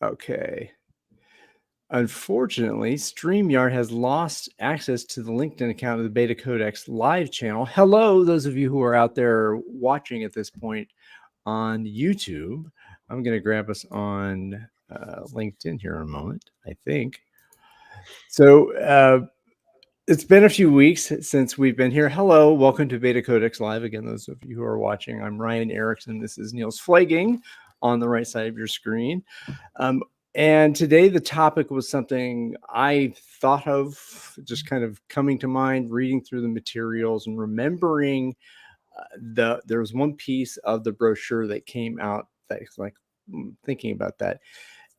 Okay. Unfortunately, StreamYard has lost access to the LinkedIn account of the BetaCodex live channel. Hello, those of you who are out there watching at this point on YouTube. I'm going to grab us on LinkedIn here in a moment, I think. So it's been a few weeks since we've been here. Hello, welcome to BetaCodex Live. Again, those of you who are watching, I'm Ryan Erickson. This is Niels Flagging on the right side of your screen. And today the topic was something I thought of, just kind of coming to mind, reading through the materials and remembering there was one piece of the brochure that came out that's like thinking about that.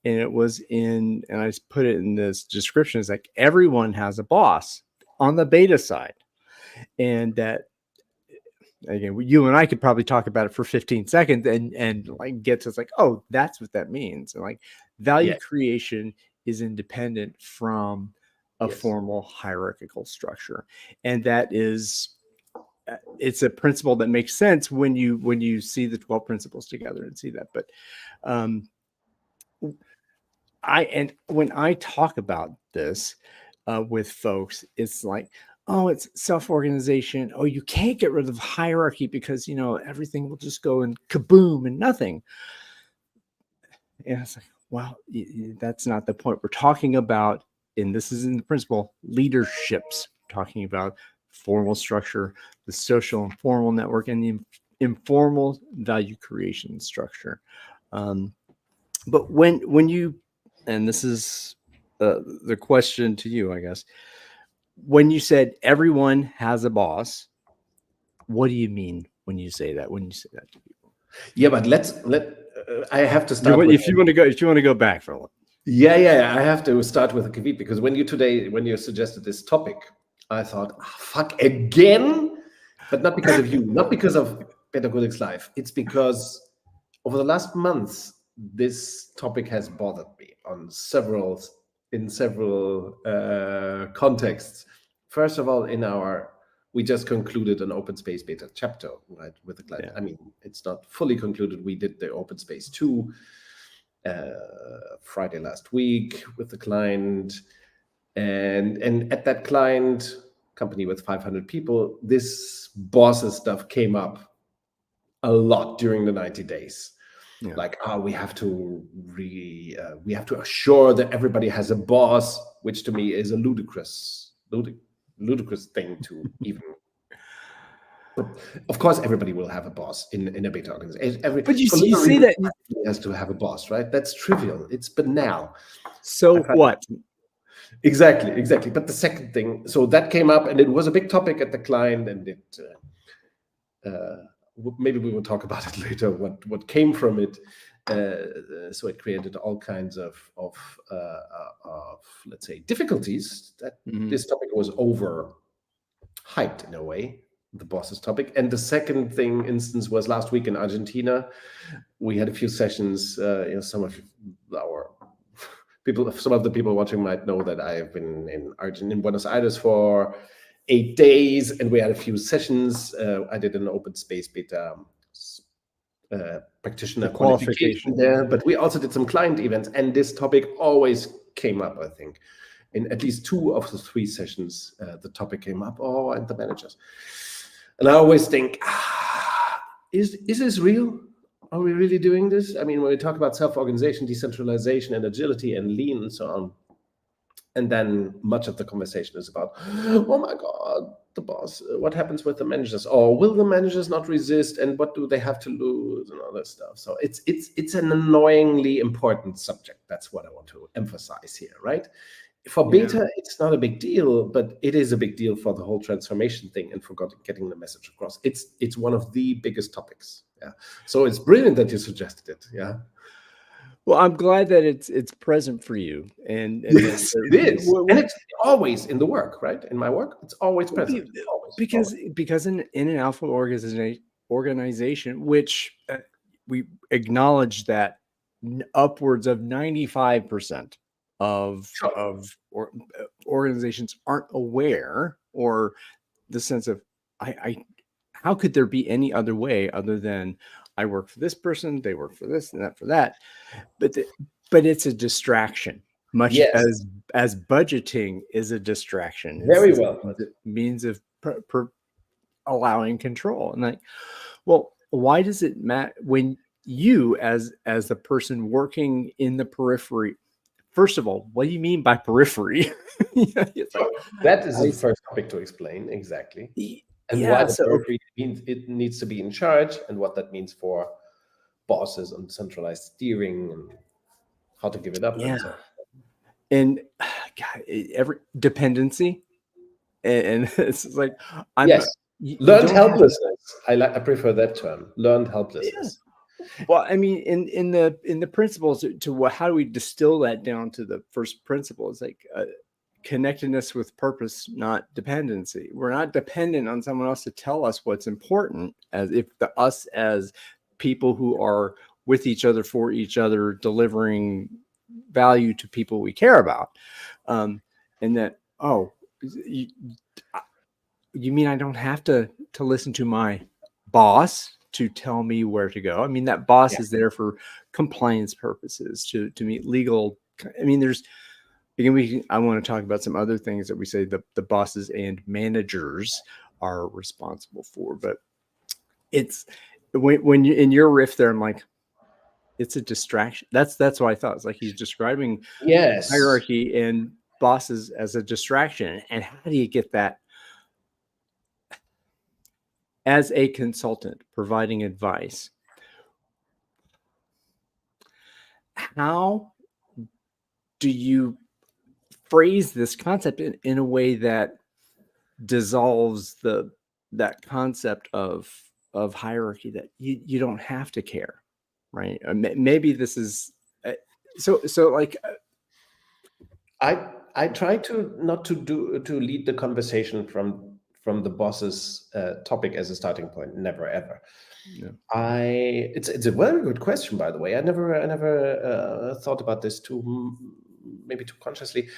And it was and I just put it in this description. It's like everyone has a boss on the beta side. And that, again, you and I could probably talk about it for 15 seconds and like get to, it's like, oh, that's what that means. And like value creation is independent from a formal hierarchical structure. And that is, it's a principle that makes sense when you see the 12 principles together and see that. But when I talk about this with folks, it's like, oh, it's self-organization. Oh, you can't get rid of hierarchy because, everything will just go and kaboom and nothing. And it's like, well, that's not the point. We're talking about, and this is in the principle, leaderships, talking about formal structure, the social and formal network, and the informal value creation structure. But when you, and this is the question to you, I guess, when you said everyone has a boss, what do you mean when you say that? When you say that to people? Yeah, but I have to start. If you want to go back for a little. Yeah. I have to start with a caveat because when you suggested this topic, I thought, fuck again, but not because of you, not because of BetaCodex Live. It's because over the last months, this topic has bothered me in several contexts. First of all, we just concluded an open space beta chapter, right, with the client. Yeah. I mean, it's not fully concluded. We did the open space 2 Friday last week with the client, and at that client company with 500 people, this bosses stuff came up a lot during the 90 days. Yeah. Like, we have to assure that everybody has a boss, which to me is a ludicrous thing to even. Of course, everybody will have a boss in a beta organization. But you see that has to have a boss, right? That's trivial. It's banal. So what? Exactly. But the second thing, so that came up, and it was a big topic at the client, and it maybe we will talk about it later. What came from it? So it created all kinds of let's say difficulties. That this topic was overhyped in a way, the bosses topic. And the second instance was last week in Argentina. We had a few sessions. Some of the people watching might know that I have been in Buenos Aires for 8 days, and we had a few sessions. I did an open space beta practitioner qualification there, but we also did some client events, and this topic always came up. I think in at least 2 of the 3 sessions, the topic came up. Oh, and the managers, and I always think, is this real? Are we really doing this? I mean, when we talk about self-organization, decentralization, and agility, and lean, and so on, and then much of the conversation is about, oh my God, the boss, what happens with the managers? Or will the managers not resist? And what do they have to lose? And all that stuff. So it's an annoyingly important subject. That's what I want to emphasize here, right? For beta, it's not a big deal, but it is a big deal for the whole transformation thing and for getting the message across. It's one of the biggest topics. Yeah. So it's brilliant that you suggested it. Yeah. Well, I'm glad that it's present for you, and yes, it is, and it's always in the work, right? In my work, it's always present. Because in an alpha organization, which we acknowledge that upwards of 95% of organizations aren't aware, or the sense of how could there be any other way other than I work for this person, they work for this and that for that. But it's a distraction, much Yes, as budgeting is a distraction. It's very this well put. means of allowing control. And like, well, why does it matter when you, as the person working in the periphery? First of all, what do you mean by periphery? It's like, That is the first topic to explain exactly, and why yeah. the So periphery means it needs to be in charge, and what that means for bosses and centralized steering, and how to give it up, yeah, and so on. and God, every dependency, and it's like Yes, you learned don't have. helplessness. I prefer that term, learned Yeah. helplessness. Well, I mean, in the principles to what, how do we distill that down to the first principle? It's like connectedness with purpose, not dependency. We're not dependent on someone else to tell us what's important, as if us as people who are with each other, for each other, delivering value to people we care about. And that, oh, you, you mean I don't have to listen to my boss to tell me where to go? I mean, that boss Yeah. is there for compliance purposes, to meet legal. I mean, there's again, I want to talk about some other things that we say the bosses and managers are responsible for, but it's when you in your riff there, I'm like, it's a distraction. That's what I thought. It's like he's describing Yes, hierarchy and bosses as a distraction. And how do you get that as a consultant providing advice? How do you phrase this concept in a way that dissolves that concept of hierarchy, that you don't have to care, right? Maybe this is so like I try to not to lead the conversation from the boss's topic as a starting point. Never ever. yeah. It's a very good question, by the way. I never thought about this maybe too consciously.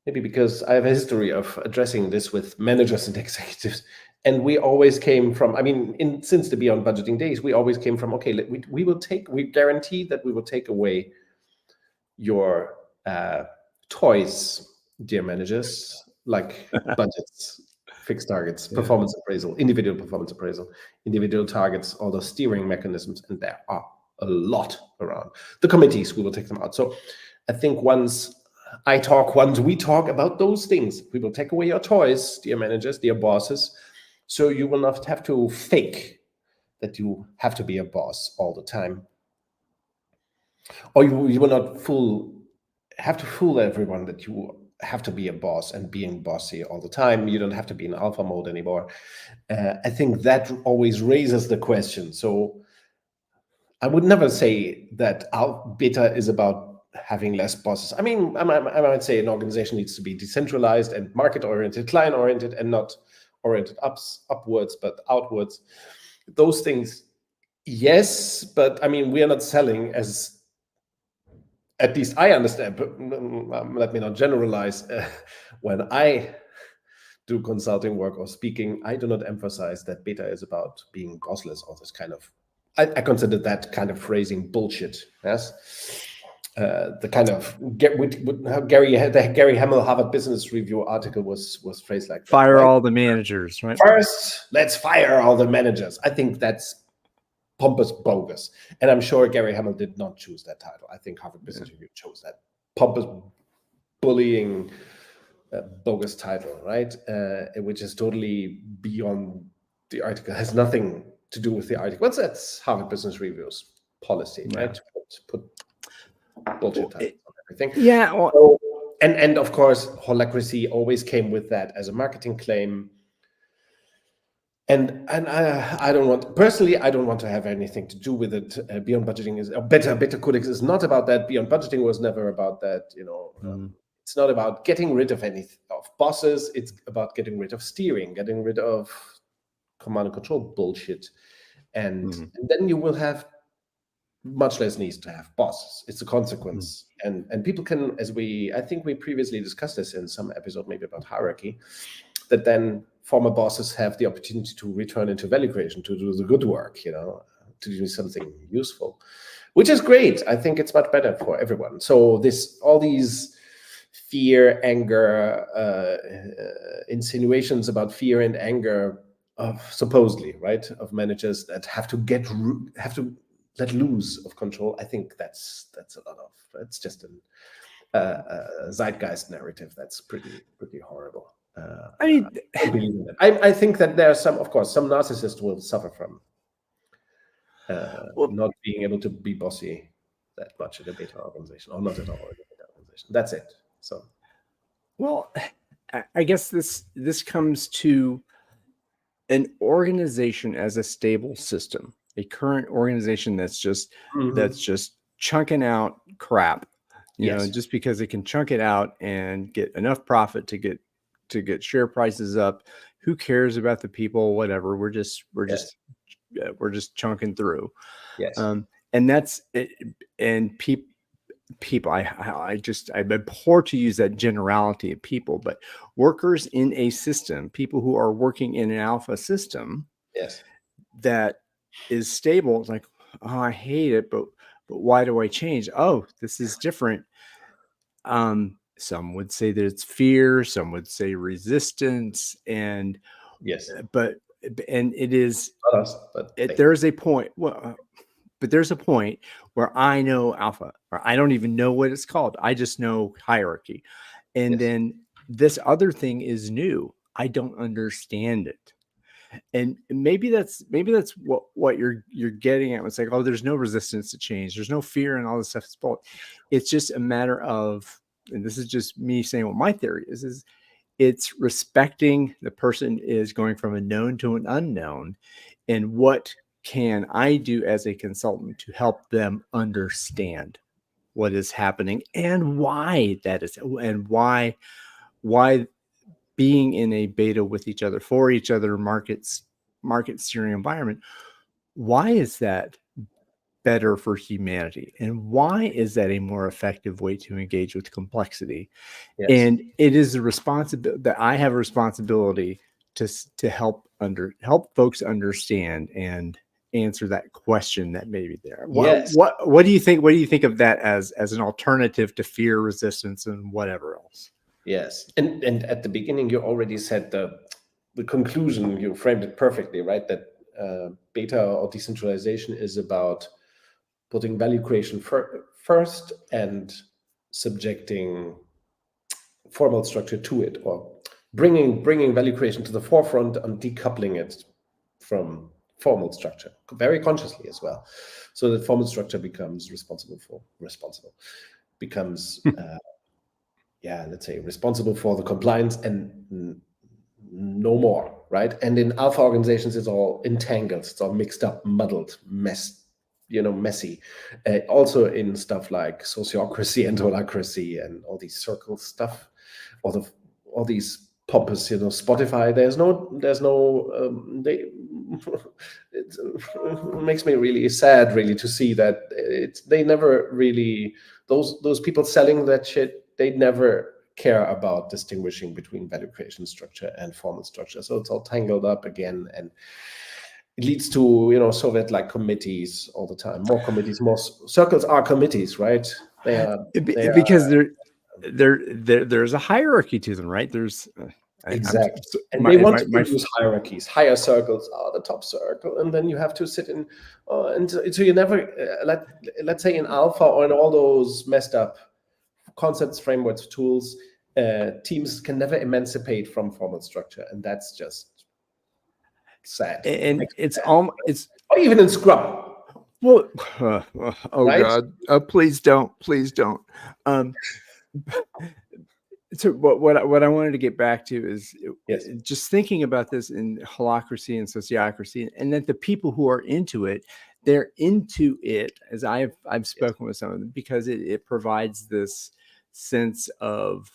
Maybe because I have a history of addressing this with managers and executives, and we always came from. I mean, since the Beyond Budgeting days, we always came from. Okay, we guarantee that we will take away your toys, dear managers, like budgets, fixed targets, Yeah. performance appraisal, individual performance appraisal, individual targets, all those steering mechanisms, and there are a lot around. The committees, we will take them out. So I think once we talk about those things, we will take away your toys, dear managers, dear bosses, so you will not have to fake that you have to be a boss all the time, or you will not have to fool everyone that you have to be a boss and being bossy all the time. You don't have to be in alpha mode anymore. I think that always raises the question. So I would never say that beta is about having less bosses. I mean, I might say an organization needs to be decentralized and market-oriented, client-oriented, and not oriented upwards, but outwards. Those things, yes, but I mean, we are not selling as, at least I understand, but let me not generalize. When I do consulting work or speaking, I do not emphasize that beta is about being bossless or this kind of. I consider that kind of phrasing bullshit. Yes, the kind of how the Gary Hamel Harvard Business Review article was phrased like that. Fire Right? all the managers, right? First, let's fire all the managers. I think that's pompous bogus. And I'm sure Gary Hamel did not choose that title. I think Harvard Business Review chose that pompous, bullying, bogus title, right? Which is totally beyond the article, has nothing to do with the article. That's Harvard Business Review's policy, right? To put bullshit titles on everything. Yeah. Well, So, and of course, holacracy always came with that as a marketing claim. And I don't want, personally, I don't want to have anything to do with it. Beyond Budgeting is BetaCodex is not about that. Beyond Budgeting was never about that. It's not about getting rid of any of bosses. It's about getting rid of steering, getting rid of command and control bullshit, and then you will have much less needs to have bosses. It's a consequence, and people can, I think we previously discussed this in some episode, maybe about hierarchy, that then former bosses have the opportunity to return into value creation, to do the good work, do something useful, which is great. I think it's much better for everyone. So all these fear, anger, insinuations about fear and anger of supposedly, right, of managers that have to let loose of control. I think that's a lot of, it's just a zeitgeist narrative that's pretty horrible. I mean, I don't believe in that. I think that there are some narcissists will suffer from well, not being able to be bossy that much in a beta organization, or not at all in a beta organization. That's it. So, well, I guess this comes to an organization as a stable system, a current organization that's just chunking out crap, yes, just because it can chunk it out and get enough profit to get share prices up. Who cares about the people? Whatever. We're just chunking through. yes, And that's it. And people, I abhor to use that generality of people, but workers in a system, people who are working in an alpha system, yes, that is stable. It's like, oh, I hate it, but why do I change? Oh, this is different. Some would say that it's fear, some would say resistance, and yes. it is. Not us, but There's a point. Well, but there's a point where I know alpha, or I don't even know what it's called. I just know hierarchy, and yes, then this other thing is new. I don't understand it. And maybe that's what you're getting at. It's like, oh, there's no resistance to change, there's no fear, and all this stuff is bull. It's just a matter of, and this is just me saying what my theory is it's respecting the person is going from a known to an unknown, and what can I do as a consultant to help them understand what is happening and why that is, and why being in a beta with each other, for each other, market steering environment, why is that better for humanity, and why is that a more effective way to engage with complexity? yes, And it is a responsibility that I have a responsibility to help folks understand and answer that question that may be there. yes, What do you think? What do you think of that as an alternative to fear, resistance, and whatever else? yes. And at the beginning, you already said the conclusion. You framed it perfectly, right? That beta or decentralization is about putting value creation first and subjecting formal structure to it, or bringing value creation to the forefront and decoupling it from formal structure very consciously as well, so that formal structure becomes becomes let's say responsible for the compliance and no more, right? And in alpha organizations, it's all entangled, it's all mixed up, muddled, messy. Also in stuff like sociocracy and holacracy and all these circle stuff, all these pompous, Spotify. There's no it makes me really sad, really, to see that they never really, those people selling that shit, they never care about distinguishing between value creation structure and formal structure. So it's all tangled up again, and it leads to Soviet-like committees all the time. More committees, more circles are committees, right? They are Because there's a hierarchy to them, right? There's exactly, and they want to produce hierarchies. Higher circles are the top circle, and then you have to sit in, and so you never let's say in alpha or in all those messed up concepts, frameworks, tools, teams can never emancipate from formal structure, and that's just sad. and it's or even in Scrum. Well, oh right? God, please don't. So what I wanted to get back to is just thinking about this in holacracy and sociocracy, and that the people who are into it, they're into it, as I've spoken with some of them, because it provides this sense of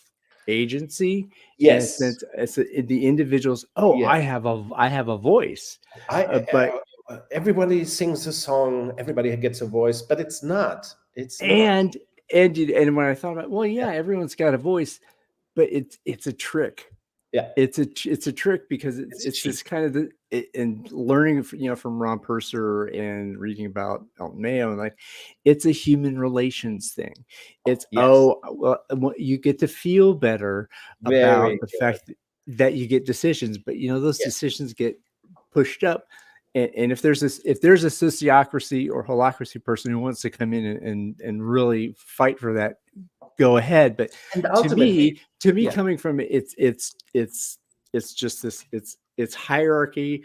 agency, and a sense the individuals. Oh, I have a voice. But everybody sings a song, everybody gets a voice, but it's not. And when I thought about, well, everyone's got a voice, but it's a trick. Yeah, it's a trick, because it's this kind of and learning, from Ron Purser and reading about Elton Mayo, and like, it's a human relations thing. It's, Yes, you get to feel better about very the good. fact that you get decisions, but those Yes, decisions get pushed up. And if there's a sociocracy or holacracy person who wants to come in and really fight for that, go ahead. But and to ultimately, me, yeah. coming from it, it's just this, it's hierarchy,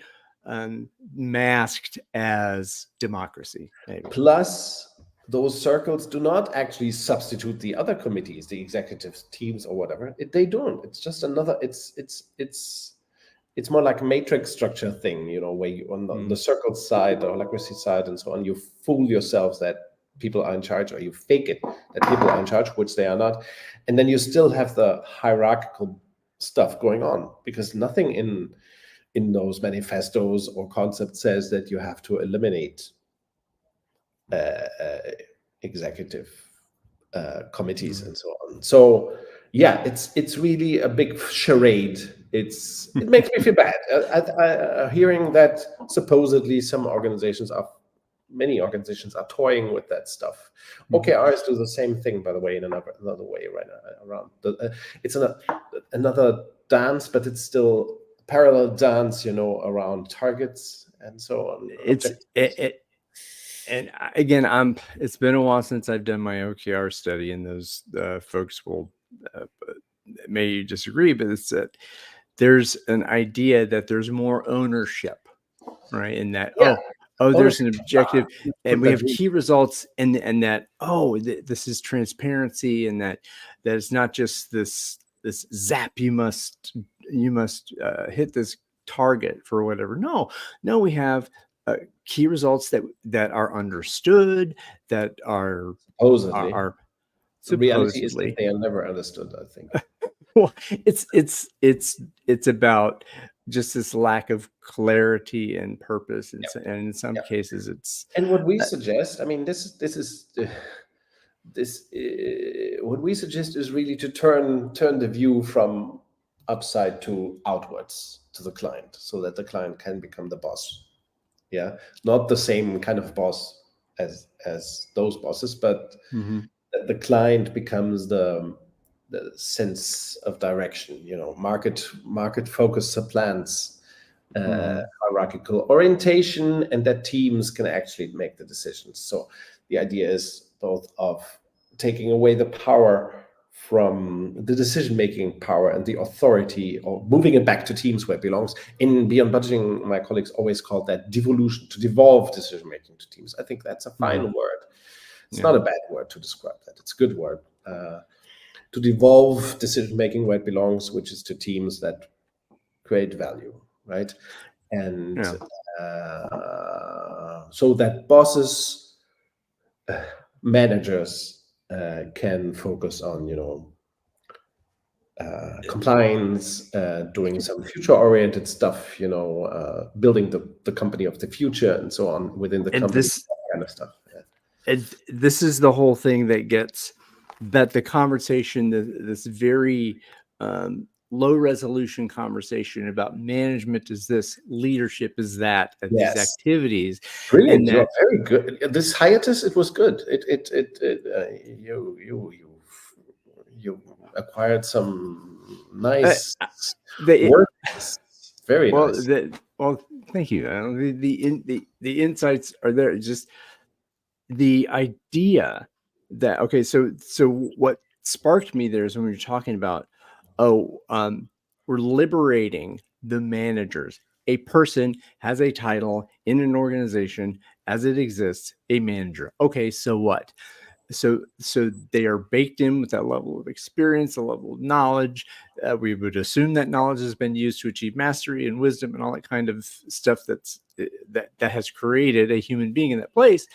masked as democracy, maybe. Plus, those circles do not actually substitute the other committees, the executive teams or whatever. They don't. It's just another. It's more like a matrix structure thing, where you on the circle side, the holacracy side, and so on. You fool yourselves that people are in charge, or you fake it that people are in charge, which they are not, and then you still have the hierarchical stuff going on because nothing in those manifestos or concepts says that you have to eliminate executive committees and so on. So yeah, it's really a big charade. It makes me feel bad. Hearing that supposedly many organizations are toying with that stuff. OKRs do the same thing, by the way, in another way right around. It's another dance, but it's still a parallel dance, around targets and so on. It's it, and again, it's been a while since I've done my OKR study, and those folks will may disagree, but it's that there's an idea that there's more ownership, right? And that, Yeah, there's ownership. an objective, and Put we that have really. key results, and that, this is transparency, and that it's not just this zap, you must hit this target for whatever. No, we have key results that are understood, that are Supposedly. are The reality is that supposedly. they are never understood, I think. Well, it's about just this lack of clarity and purpose, and Yeah, in some yeah. cases, it's And what we suggest, I mean, what we suggest is really to turn the view from upside to outwards to the client, so that the client can become the boss. Yeah, not the same kind of boss as those bosses, but Mhm. that the client becomes the sense of direction. Market focus supplants Mhm. hierarchical orientation, and that teams can actually make the decisions. So the idea is both of taking away the power from the decision-making power and the authority, or moving it back to teams where it belongs. In Beyond Budgeting, my colleagues always call that devolution, to devolve decision-making to teams. I think that's a fine Mhm. word. It's Yeah. not a bad word to describe that. It's a good word. To devolve decision-making where it belongs, which is to teams that create value, right? And Yeah. so that bosses, managers can focus on, compliance, doing some future-oriented stuff, building the company of the future and so on within the And company, that kind of stuff. Yeah. this is the whole thing that the conversation, this very low resolution conversation about management is this, leadership is that, and these Yes, activities, and brilliant. You're that very good. This hiatus, it was good. You acquired some uh, nice they words. Very well, nice. thank you. The insights are there. It's just the idea that, okay, so what sparked me there is when we were talking about, we're liberating the managers. A person has a title in an organization as it exists, a manager. Okay, so what? So they are baked in with that level of experience, a level of knowledge. We would assume that knowledge has been used to achieve mastery and wisdom and all that kind of stuff that has created a human being in that place.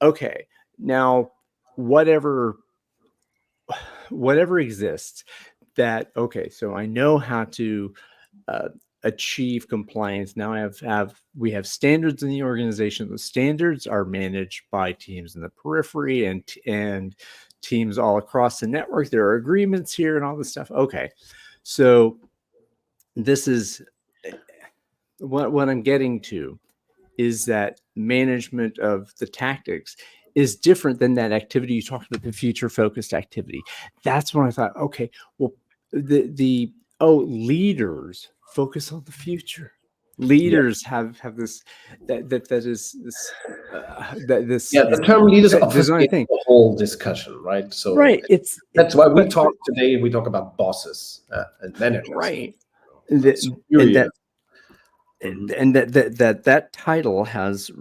Okay, now whatever exists, that, okay, so I know how to uh, achieve compliance. Now we have standards in the organization. The standards are managed by teams in the periphery, and teams all across the network. There are agreements here and all this stuff. Okay, so this is what I'm getting to is that management of the tactics is different than that activity you talked about, the future focused activity. That's when I thought, okay, well, leaders focus on the future. Leaders have this that is this Yeah, this the term leaders design obfuscates thing, the whole discussion, right? So right? that's why we But talk today. We talk about bosses and managers, right, and superior. that Mhm. and that title has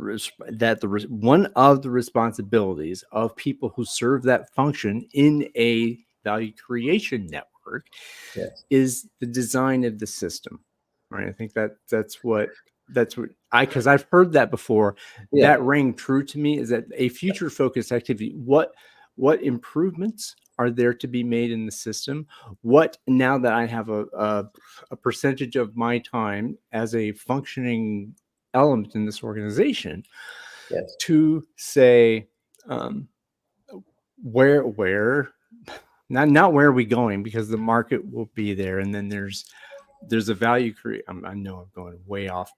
one of the responsibilities of people who serve that function in a value creation network Yes. is the design of the system, right? I think that's what because I've heard that before. Yeah. That rang true to me, is that a future focused activity, what improvements are there to be made in the system? What, now that I have a percentage of my time as a functioning element in this organization, Yes. to say, um, where not where are we going, because the market will be there, and then there's a value create. I know I'm going way off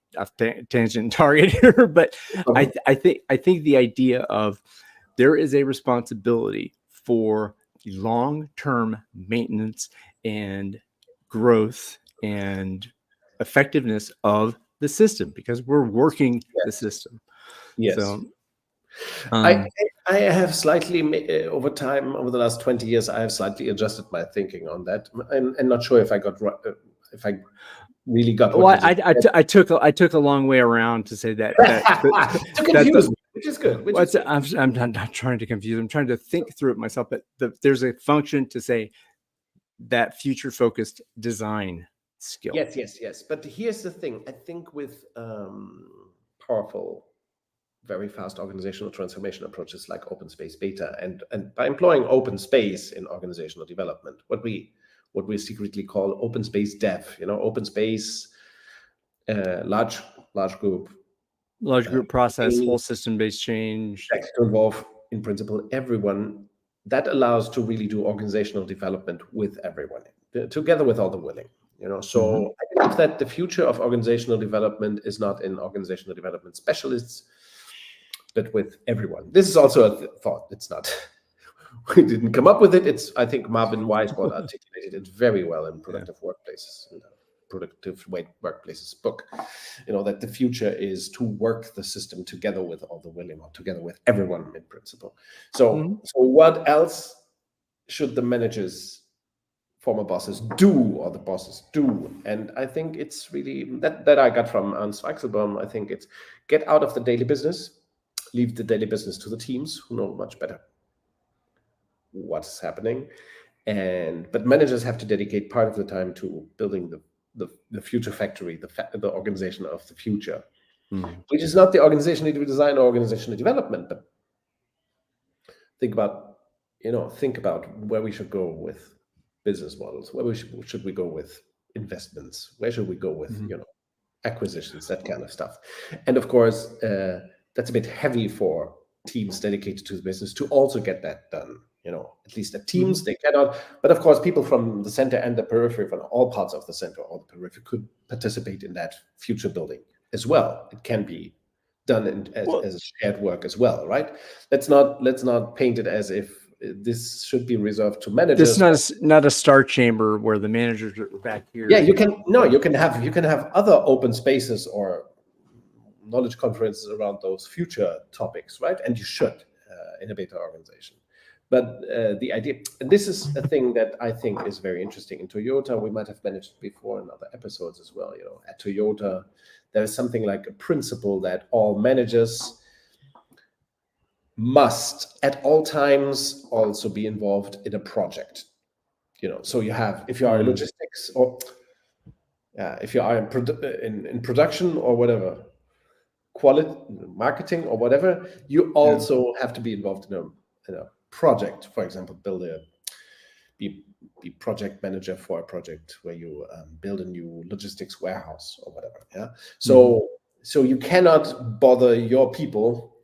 tangent target here, but Mhm. I think the idea of there is a responsibility for long-term maintenance and growth and effectiveness of the system, because we're working the Yes. system. Yes. So, I um, I have slightly over time, over the last 20 years, I have slightly adjusted my thinking on that. I'm not sure if I got if I really got what well, you just said. I took a long way around to say that To that confuse me, which is good. Which is what's good. I'm not trying to confuse. I'm trying to think through it myself. But there's a function to say that future focused design skill. Yes, yes, yes. But here's the thing. I think with powerful, very fast organizational transformation approaches like open space beta, and by employing open space in organizational development, what we secretly call open space dev, open space, large group, Large group process, aiming whole system based change. to involve in principle everyone. That allows to really do organizational development with everyone, together with all the willing. Mm-hmm. So I believe that the future of organizational development is not in organizational development specialists, but with everyone. This is also a thought. It's not we didn't come up with it. It's, I think, Marvin Weisbrod articulated it very well in Yeah. Productive Workplaces, Productive Workplaces book. That the future is to work the system together with all the willing, or together with everyone in principle. Mm-hmm. So what else should the managers, former bosses, do, or the bosses do? And I think it's really that I got from Ernst Weichselbaum. I think it's get out of the daily business, leave the daily business to the teams who know much better what's happening, but managers have to dedicate part of the time to building the future factory, the organization of the future, Mm-hmm. which is not the organizational design or organizational development. But think about where we should go with business models, where should we go with investments, where should we go with Mm-hmm. acquisitions, that kind of stuff. And of course, that's a bit heavy for teams dedicated to the business to also get that done. At least at teams, they cannot. But of course, people from the center and the periphery, from all parts of the center or the periphery, could participate in that future building as well. It can be done Well, as a shared work as well, right? Let's not paint it as if this should be reserved to this is managers. not a star chamber where the managers are back here. Yeah, you can have other open spaces or knowledge conferences around those future topics, right? And you should, in a beta organization. But the idea, and this is a thing that I think is very interesting in Toyota. We might have mentioned before in other episodes as well. At Toyota, there is something like a principle that all managers must at all times also be involved in a project. So if you are in Mm-hmm. logistics, or if you are in production or whatever, quality marketing or whatever, you Yeah. also have to be involved in a project. For example, be project manager for a project where you build a new logistics warehouse or whatever. Yeah. Mm-hmm. So you cannot bother your people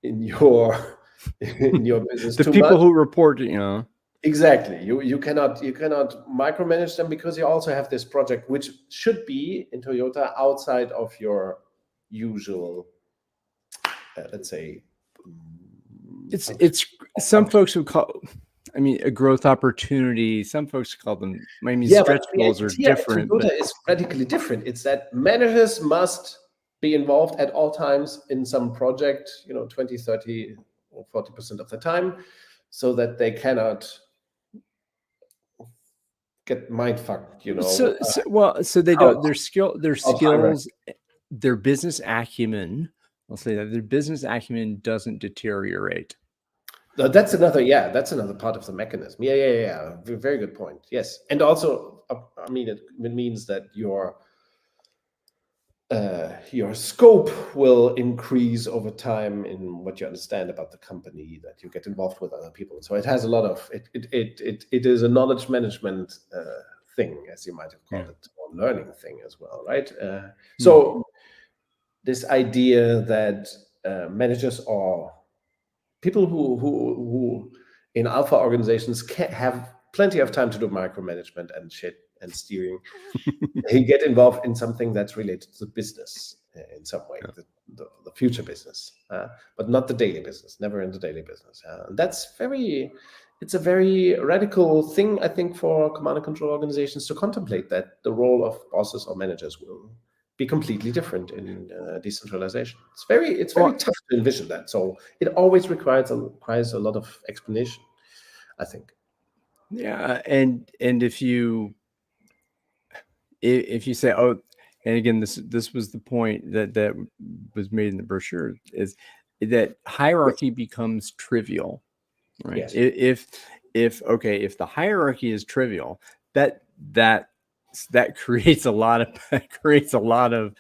in your in your business The too much. people who report, Exactly. You cannot micromanage them, because you also have this project which should be in Toyota outside of your usual, let's say, function. It's some folks would call, I mean, a growth opportunity. Some folks call them, I mean, Yeah, but stretch the goals are idea at different, but Toyota is radically different. It's that managers must be involved at all times in some project, 20, 30, or 40% of the time, so that they cannot get mind fucked, so they out don't, their of hierarchy. skills, their business acumen, I'll say that their business acumen doesn't deteriorate. That's another part of the mechanism. Yeah. Very good point. Yes, and also, I mean, it means that your scope will increase over time in what you understand about the company, that you get involved with other people. So it has a lot of it is a knowledge management thing, as you might have Yeah. called it, or learning thing as well, right? Hmm. So this idea that managers or people who in alpha organizations can have plenty of time to do micromanagement and shit and steering, they get involved in something that's related to business in some way, Yeah. the future business, but not the daily business, never in the daily business. It's a very radical thing, I think, for command and control organizations to contemplate, that the role of bosses or managers will be completely different in decentralization. It's very Well, tough to envision that. So it always requires a lot of explanation, I think. yeah, and if you say, oh, and again, this was the point that was made in the brochure, is that hierarchy becomes trivial, right? Yes. If the hierarchy is trivial, that that that creates a lot of creates a lot of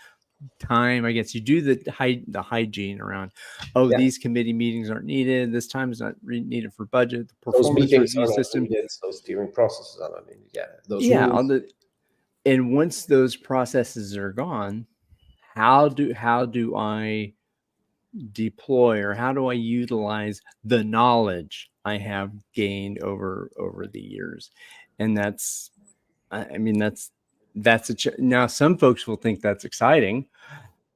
time. I guess you do the hygiene around, oh, Yeah. these committee meetings aren't needed, this time is not needed for budget, the Those performance meetings review are not system. needed. Those steering processes are not needed. Yeah. Those Yeah, rules. and once those processes are gone, how do I deploy, or how do I utilize the knowledge I have gained over the years? And I mean, that's now some folks will think that's exciting.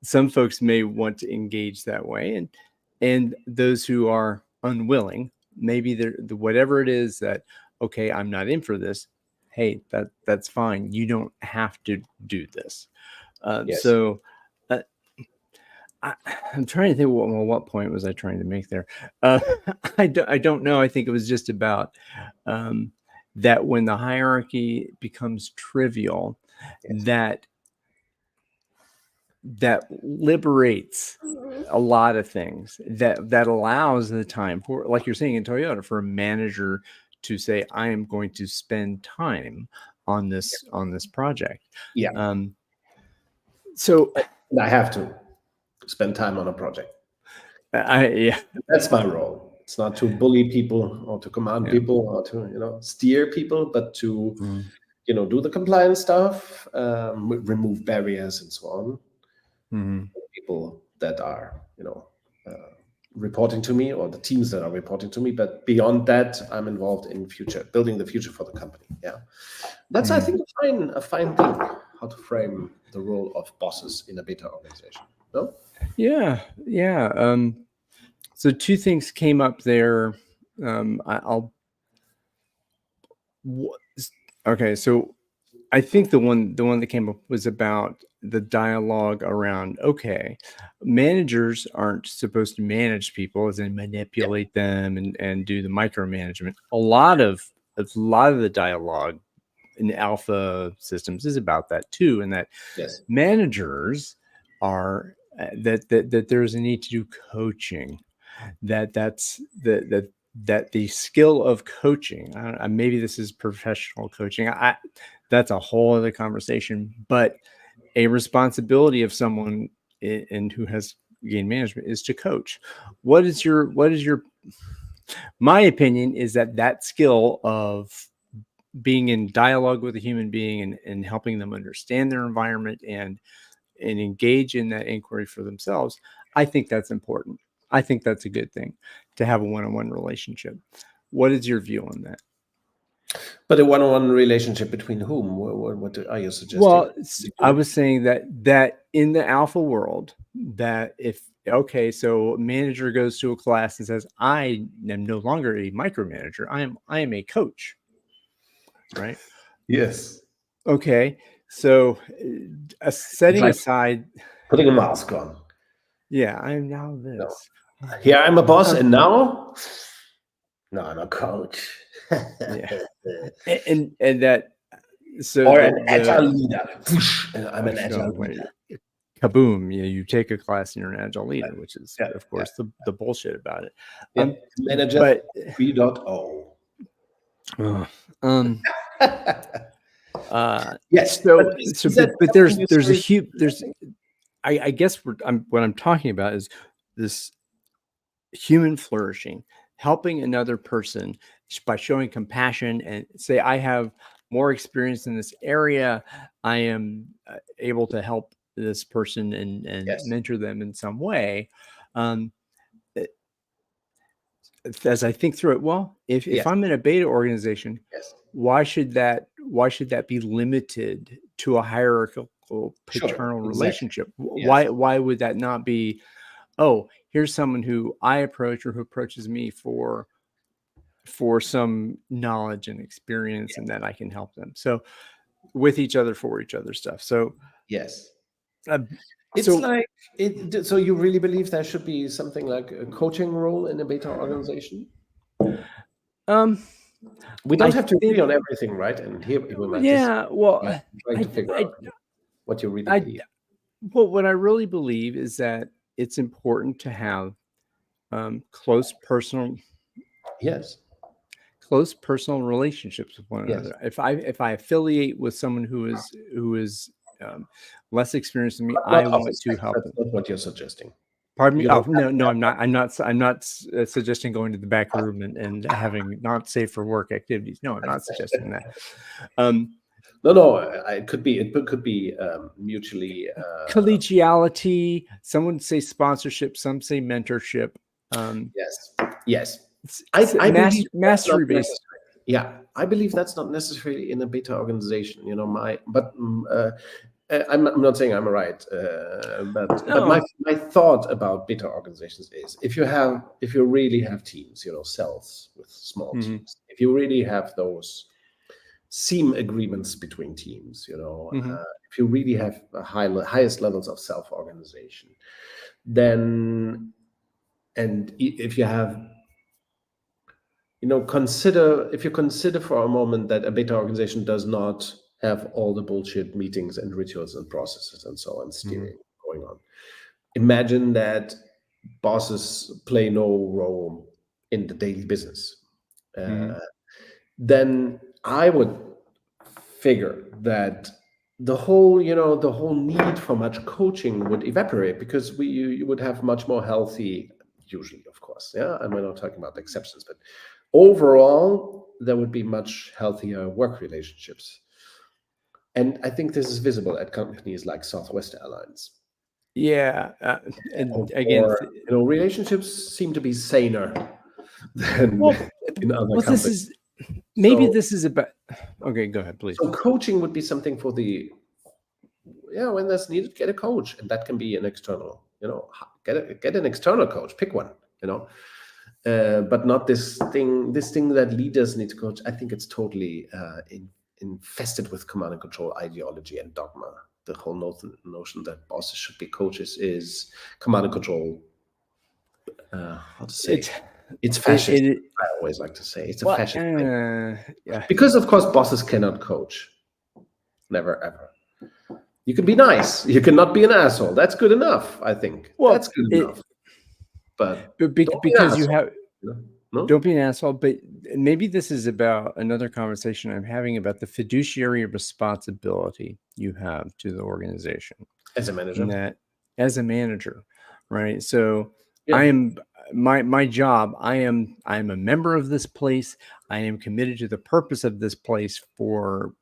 Some folks may want to engage that way, and those who are unwilling, maybe whatever it is that, okay, I'm not in for this. Hey, that's fine. You don't have to do this. Yes. So uh, I'm trying to think, what point was I trying to make there? Uh, I don't know. I think it was just about um, that when the hierarchy becomes trivial, Yes. that liberates a lot of things, that allows the time for, like you're saying in Toyota, for a manager to say, I am going to spend time on this project. Yeah. Um, so And I have to spend time on a project. yeah, That's my role. It's not to bully people or to command yeah. people or to steer people, but to Mm, do the compliance stuff, remove barriers and so on. mhm. People that are reporting to me, or the teams that are reporting to me. But beyond that, I'm involved in building the future for the company. Yeah, that's, I think, a fine thing, how to frame the role of bosses in a beta organization. No. Yeah. So two things came up there. I'll okay. So I think the one that came up was about the dialogue around, okay, managers aren't supposed to manage people, as in Yeah. manipulate them and do the micromanagement. A lot of the dialogue in alpha systems is about that too, and that Yes. managers are that there's a need to do coaching, that's that the skill of coaching, maybe this is professional coaching, that's a whole other conversation, but a responsibility of someone and who has gained management is to coach. What is your my opinion is that skill of being in dialogue with a human being, and helping them understand their environment, and engage in that inquiry for themselves, I think that's important. I think that's a good thing, to have a one-on-one relationship. What is your view on that? But a one-on-one relationship between whom? What are you suggesting? Well, I was saying that in the alpha world, that if okay, so a manager goes to a class and says, "I am no longer a micromanager. I am a coach," right? Yes. Okay, so It's setting like aside, putting a mask on. yeah, I'm now No. this. Here I'm a boss, Um, and now, no, I'm a coach. yeah, and that so Or an agile the leader. And I'm an so agile wait, leader. kaboom, you take a class and you're an agile leader, which is Yeah, of yeah, course the bullshit about it. yeah. Um, Manager but 3.0. uh, um, Yes, but is that but something you there's a seriously huge there's suggesting? I guess what I'm talking about is this human flourishing, helping another person by showing compassion and say, I have more experience in this area. I am able to help this person and Yes, mentor them in some way. Um, eh, as I think through it, well, if yes, I'm in a beta organization, yes. why should that be limited to a hierarchical Sure, paternal exactly. relationship? Yes, Why would that not be, oh, here's someone who I approach or who approaches me for some knowledge and experience, and yes, that I can help them. So with each other, for each other stuff. So yes. uh, It's so like it. So you really believe there should be something like a coaching role in a beta organization? um We I don't have to agree think, on everything, right? And here we might disagree. yeah, well, But I'm trying I to figure I out what you really I believe. well, what I really believe is that it's important to have close Yes, relationships with one yes. another. If I affiliate with someone who is less experienced than me, But not I want office to space. help That's them. not what you're suggesting. Pardon me? You Oh don't have no, to no, have I'm not. I'm not suggesting going to the back room and having not safe for work activities. No, I'm not suggesting that. Um, no, no. It could be. It could be mutually. Collegiality. Some would say sponsorship. Some say mentorship. Um, Yes, yes. I believe master that's not mastery based. necessary. Yeah, I believe that's not necessarily in a beta organization. I'm not saying I'm right, but No. my thought about beta organizations is if you really have teams, cells with small Hmm. teams, if you really have those seam agreements between teams, Hmm. if you really have highest levels of self organization, then if you have consider if you consider for a moment that a beta organization does not have all the bullshit meetings and rituals and processes and so on Hmm. steering going on. Imagine that bosses play no role in the daily business. Hmm. uh, then I would figure that the whole need for much coaching would evaporate, because you would have much more healthy, usually, of course, yeah, and we're not talking about exceptions, but overall there would be much healthier work relationships. And I think this is visible at companies like Southwest Airlines, Yeah. And again, or relationships seem to be saner than well, in other this companies. is maybe So this is about. Okay, go ahead, please. so coaching would be something for the, yeah, when that's needed, get a coach, and that can be an external, get an external coach, pick one, but not this thing that leaders need to coach. I think it's totally infested with command and control ideology and dogma. The whole notion that bosses should be coaches is command and control. How to say, It's it's fascist. it I always like to say it's a well, fascist, yeah. because of course bosses cannot coach, never ever. You can be nice. You cannot be an asshole. That's good enough. I think that's Well, good enough. But don't be an because you asshole. have, No. don't be an asshole. But maybe this is about another conversation I'm having about the fiduciary responsibility you have to the organization, As a and manager. that as a manager, right? So I Yeah. am my job. I'm a member of this place. I am committed to the purpose of this place for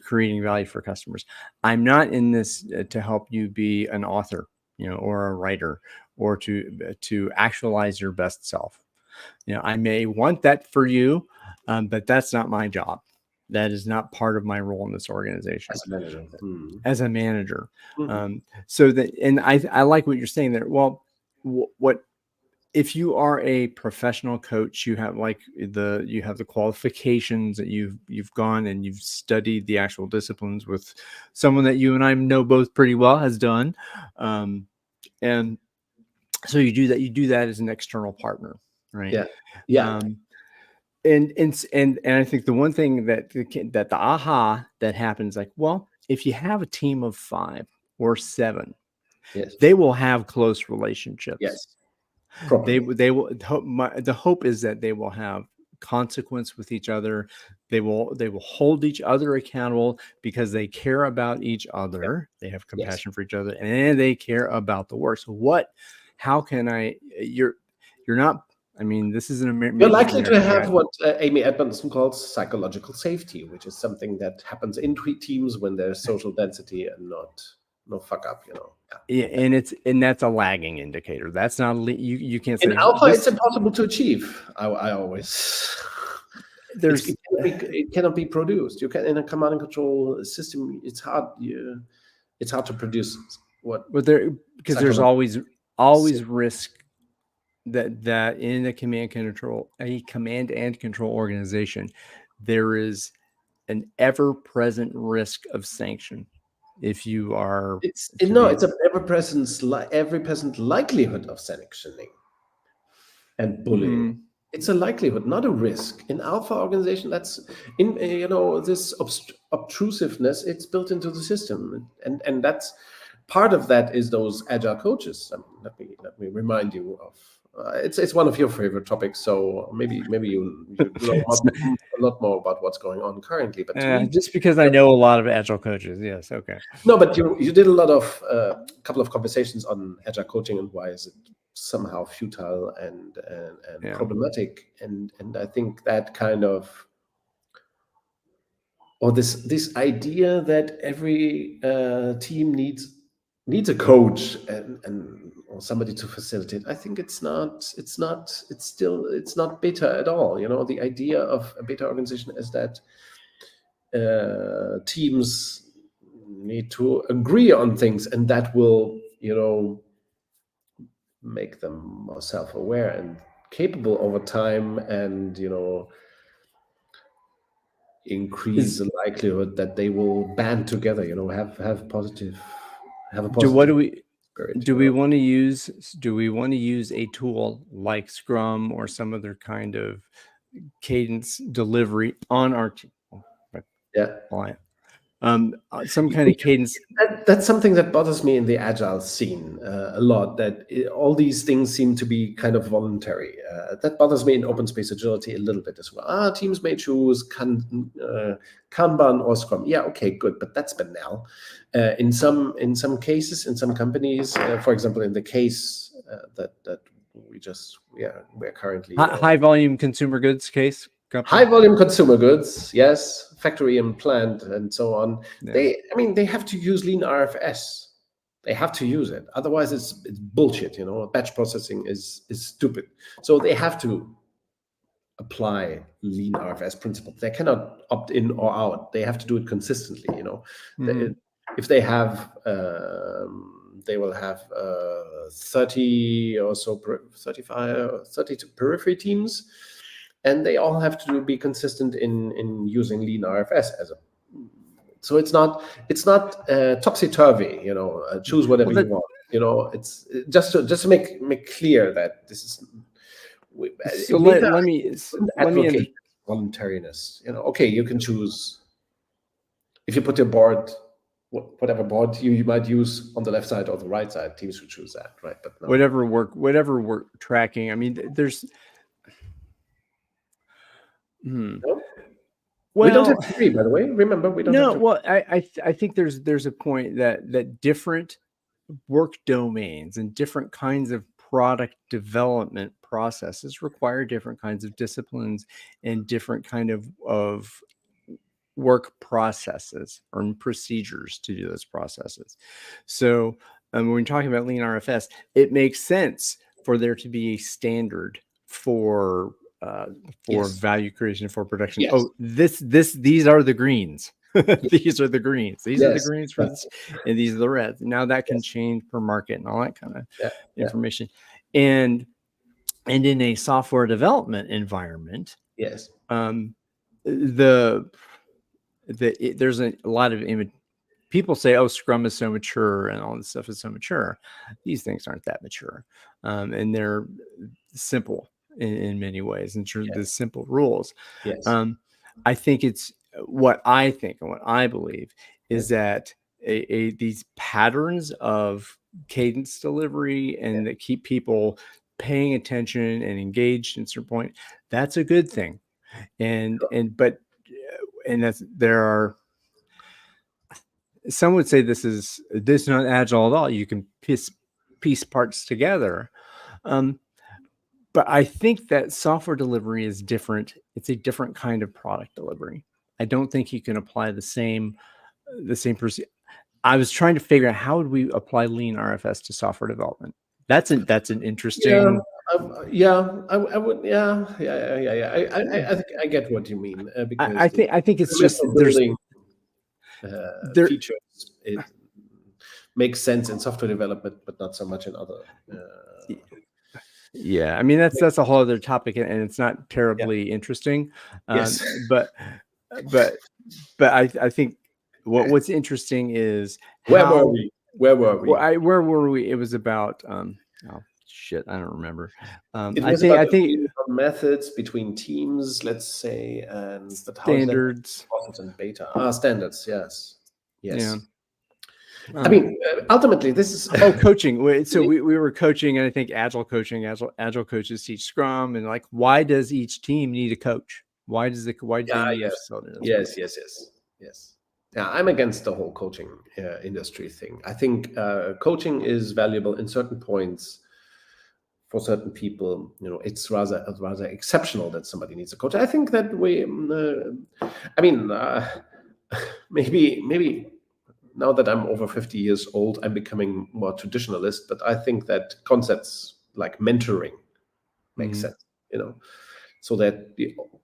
creating value for customers. I'm not in this to help you be an author, or a writer, or to actualize your best self. I may want that for you, But that's not my job. That is not part of my role in this organization As a manager. as a manager. Mhm. So that, and I like what you're saying there. Well, what if you are a professional coach, you have the qualifications that you've gone and you've studied the actual disciplines with someone that you and I know both pretty well has done, and so you do that as an external partner, right? Yeah. Yeah. And I think the one thing that the aha that happens, like, well, if you have a team of 5 or 7, Yes. they will have close relationships. Yes. Probably. They will the hope is that they will have consequence with each other. They will hold each other accountable because they care about each Yeah. other. They have Yes. compassion for each other, and they care about the work. So how can you're not, I mean, this is an You're major likely to American have guy. what Amy Edmondson calls psychological safety, which is something that happens in teams when there's social density and not no fuck up. Yeah, and that's a lagging indicator. That's not you can't In say alpha, it's this. impossible to achieve. I always. There's It cannot be produced. You can in a command and control system. It's hard. It's hard to produce what but there because there's psychological. always risk that in a command and control organization, there is an ever-present risk of sanction if you are It's to no. be. It's a every present likelihood of sanctioning and bullying. Mhm. It's a likelihood, not a risk. In alpha organization, that's in this obtrusiveness. It's built into the system, and that's part of that is those agile coaches. Let me remind you of. It's one of your favorite topics, so maybe you know a lot more about what's going on currently. But to me, Just because I know a lot of agile coaches, yes, okay. no, but you did a lot of couple of conversations on agile coaching and why is it somehow futile and Yeah. problematic, and I think that kind of or this idea that every team needs a coach and or somebody to facilitate. I think it's not beta at all. The idea of a beta organization is that teams need to agree on things, and that will make them more self-aware and capable over time, and increase Is the likelihood that they will band together. Have a do what positive spirit. do we want to use a tool like Scrum or some other kind of cadence delivery on our team? Yeah. Some kind of cadence. That's something that bothers me in the agile scene a lot. That all these things seem to be kind of voluntary. That bothers me in open space agility a little bit as well. Teams may choose Kanban or Scrum. Yeah, okay, good, but that's banal. In some cases, in some companies, for example, in the case that we're currently High volume consumer goods case high company. volume consumer goods, yes, factory and plant and so on. Yeah. They have to use lean RFS. They have to use it, otherwise it's bullshit. Batch processing is stupid. So they have to apply lean RFS principles. They cannot opt in or out. They have to do it consistently. Mhm. If they have they will have 30 or so 35 32 periphery teams, and they all have to be consistent in using lean RFS as a. So it's not topsy turvy. Choose whatever Well, you that want. It's just to make clear that this is so Meta let me wouldn't let me advocate voluntariness. Okay, you can choose if you put your board, whatever board you might use on the left side or the right side. Teams would choose that, right? But no, whatever work tracking. I mean, there's no, we don't have well, to agree. By the way, remember we don't have no, to. well, I think there's a point that different work domains and different kinds of product development processes require different kinds of disciplines and different kind of work processes or procedures to do those processes. So when we're talking about lean RFS, it makes sense for there to be a standard for for Yes. value creation, for production. Yes. Oh, these are the greens. These are the greens. These are the Yes. greens for this, and these are the reds. Now that can Yes. change per market and all that kind of Yeah. Yeah. information. And in a software development environment, Yes. there's a lot of people say, oh, Scrum is so mature and all this stuff is so mature. These things aren't that mature. And they're simple in many ways, in terms of the simple rules. Yes. I think it's what I think and what I believe is that these patterns of cadence delivery and that keep people paying attention and engaged in certain point, that's a good thing. And there are, some would say this is not agile at all. You can piece parts together. But I think that software delivery is different. It's a different kind of product delivery. I don't think you can apply the same I was trying to figure out how would we apply lean RFS to software development. That's an interesting. I would. I think I get what you mean, because I think it's just building there. features. It makes sense in software development, but not so much in other. Yeah, I mean that's a whole other topic, and it's not terribly interesting. Yes. But I think what's interesting is Where were we? where were we? It was about oh shit, I don't remember. I think methods between teams, let's say, and standards and beta standards. Yes. Yeah. I mean, ultimately, this is coaching. So we were coaching, and I think agile coaching. Agile coaches teach Scrum, and like, why does each team need a coach? Why do they need a facilitator? Yes. Yeah, I'm against the whole coaching industry thing. I think coaching is valuable in certain points for certain people. It's rather exceptional that somebody needs a coach. I think that maybe now that I'm over 50 years old, I'm becoming more traditionalist. But I think that concepts like mentoring make sense. So that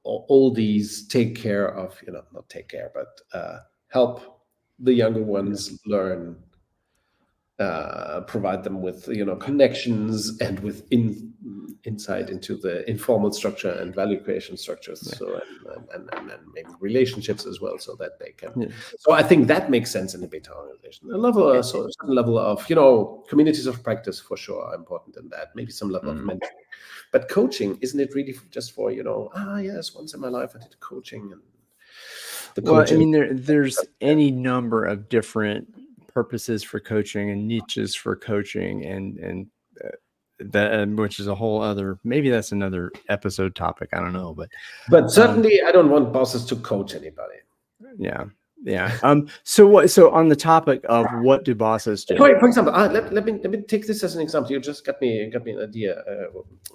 all these take care of, not take care, but help the younger ones learn, provide them with, connections and with insight into the informal structure and value creation structures. So and maybe relationships as well, so that they can. So I think that makes sense in the beta organization. A certain level of, communities of practice for sure are important in that. Maybe some level of mentoring. But coaching, isn't it really just for, yes, once in my life I did coaching and I mean, there's any number of different purposes for coaching and niches for coaching, and that, which is a whole other, maybe that's another episode topic. I don't know, but certainly I don't want bosses to coach anybody. Yeah. So on the topic of what do bosses do? For example, let me take this as an example. You just got me an idea. I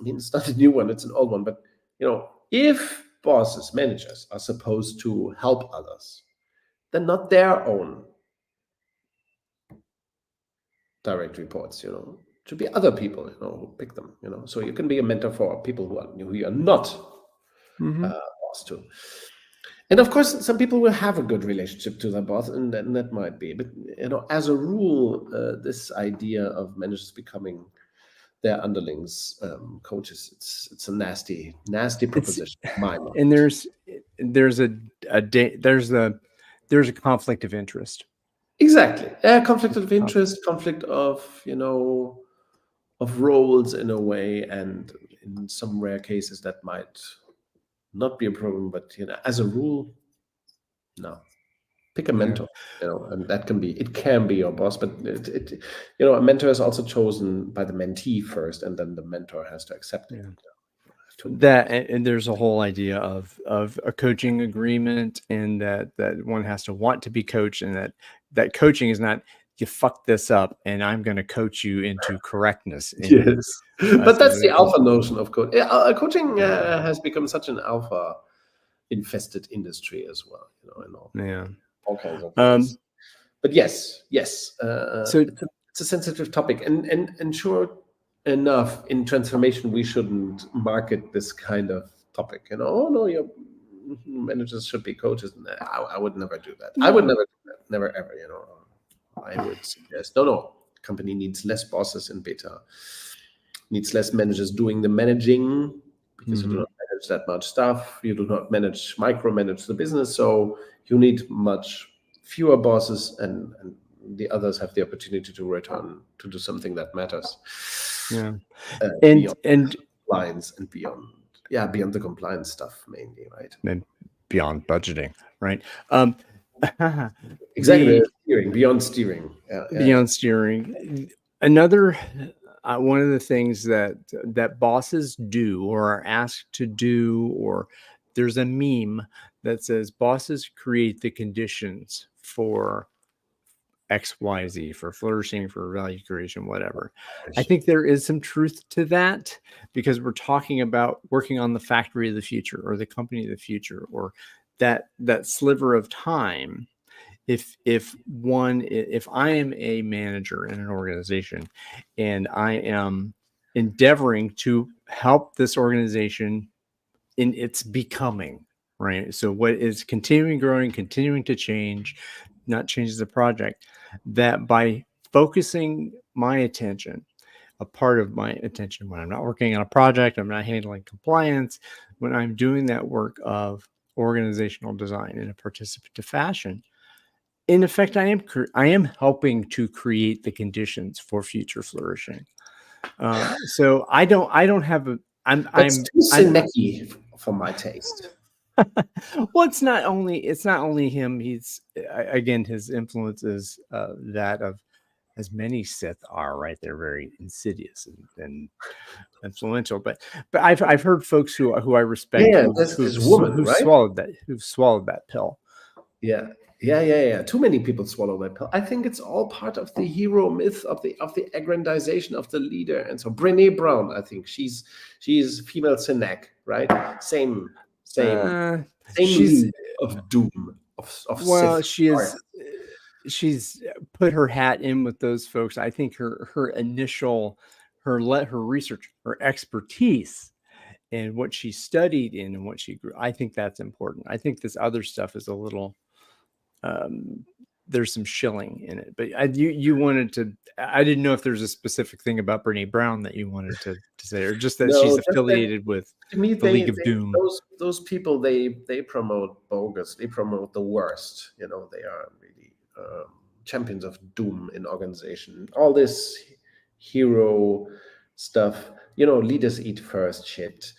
mean, it's not a new one; it's an old one. But if bosses, managers are supposed to help others, then not their own direct reports. Should be other people. Who pick them. So you can be a mentor for people who you are not boss to. And of course, some people will have a good relationship to their boss, and that might be. But as a rule, this idea of managers becoming their underlings, coaches, it's a nasty proposition. And there's a conflict of interest. Exactly, conflict of interest, conflict of of roles in a way, and in some rare cases that might not be a problem, but as a rule, no. Pick a mentor, and that can be your boss, but a mentor is also chosen by the mentee first, and then the mentor has to accept it. That, and there's a whole idea of a coaching agreement, and that one has to want to be coached, and that coaching is not, you fuck this up and I'm going to coach you into correctness. Yes, but that's the alpha notion of coaching. Coaching has become such an alpha infested industry as well, all kinds of things. But yes, so it's a sensitive topic, and sure enough, in transformation we shouldn't market this kind of topic. Oh no, your managers should be coaches. I would never do that. I would never do that. Never ever. I would suggest no. Company needs less bosses in beta. Needs less managers doing the managing, because you do not manage that much stuff. You do not micromanage the business. So you need much fewer bosses, and the others have the opportunity to return to do something that matters. Yeah. And compliance and beyond the compliance stuff mainly, right? And beyond budgeting, right? Exactly. Beyond steering. Beyond steering. Another one of the things that bosses do or are asked to do, or there's a meme that says bosses create the conditions for XYZ, for flourishing, for value creation, whatever. I think there is some truth to that, because we're talking about working on the factory of the future, or the company of the future, or that sliver of time. If I am a manager in an organization and I am endeavoring to help this organization in its becoming, right? So what is continuing growing, continuing to change, not change the project, that by focusing my attention, a part of my attention, when I'm not working on a project, I'm not handling compliance, when I'm doing that work of organizational design in a participative fashion, in effect, I am helping to create the conditions for future flourishing. So I don't have a. I'm too cynicky for my taste. Well, it's not only him. He's again, his influence is that of, as many Sith are, right? They're very insidious and influential. But I've heard folks who I respect this woman, right? who've swallowed that pill. Yeah. Too many people swallow that pill. I think it's all part of the hero myth of the aggrandization of the leader. And so Brené Brown, I think she's female Sinek, right? Same she's of doom of well, Sith. She's put her hat in with those folks. I think her research, her expertise, and what she studied in and what she grew, I think that's important. I think this other stuff is a little there's some shilling in it. But you wanted to, I didn't know if there's a specific thing about Brené Brown that you wanted to say, or just that she's affiliated with the League of Doom. Those people, they promote bogus. They promote the worst. They are really champions of doom in organization. All this hero stuff, leaders eat first shit.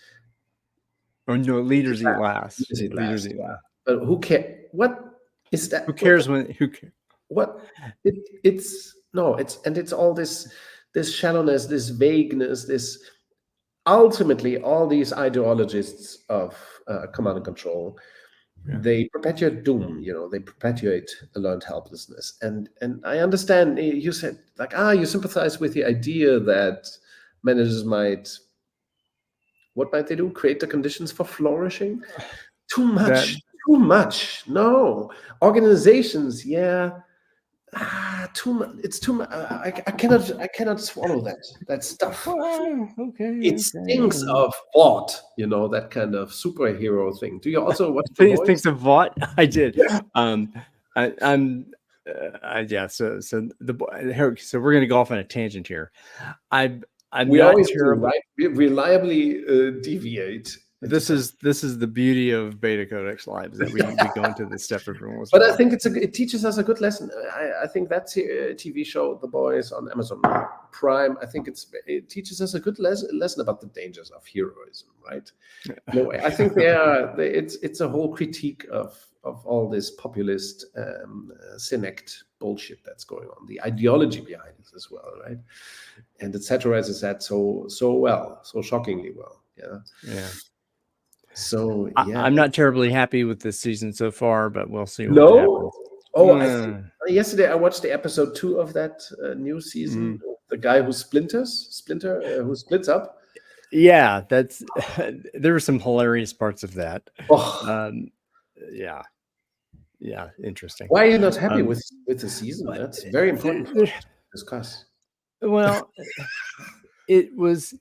Or no, leaders eat last. Leaders eat last. But who cares? What is that? Who cares Who cares? What? It's all this shallowness, this vagueness, this ultimately all these ideologists of command and control. Yeah. They perpetuate doom, they perpetuate a learned helplessness. And I understand you said, like, you sympathize with the idea that managers what might they do? Create the conditions for flourishing? Too much. No. Organizations, too much. It's too much. I cannot swallow that stuff. It stinks of what, that kind of superhero thing. Do you also watch The Boys? Thinks of what? I did. Yes. So we're gonna go off on a tangent here. We always do, right? We reliably deviate. This is the beauty of BetaCodex Live, that we go into this stuff every once. But I think it teaches us a good lesson. I think that's a TV show, The Boys, on Amazon Prime. I think it teaches us a good lesson about the dangers of heroism, right? No, I think it's a whole critique of all this populist Sinek bullshit that's going on, the ideology behind it as well, right? And it satirizes that so well, so shockingly well. Yeah. So I'm not terribly happy with this season so far, but we'll see what happens. Yesterday I watched the episode 2 of that new season. The guy who Splinter, who splits up. Yeah, there were some hilarious parts of that. Yeah, interesting. Why are you not happy with the season? That's very important for us to discuss. Well, it was.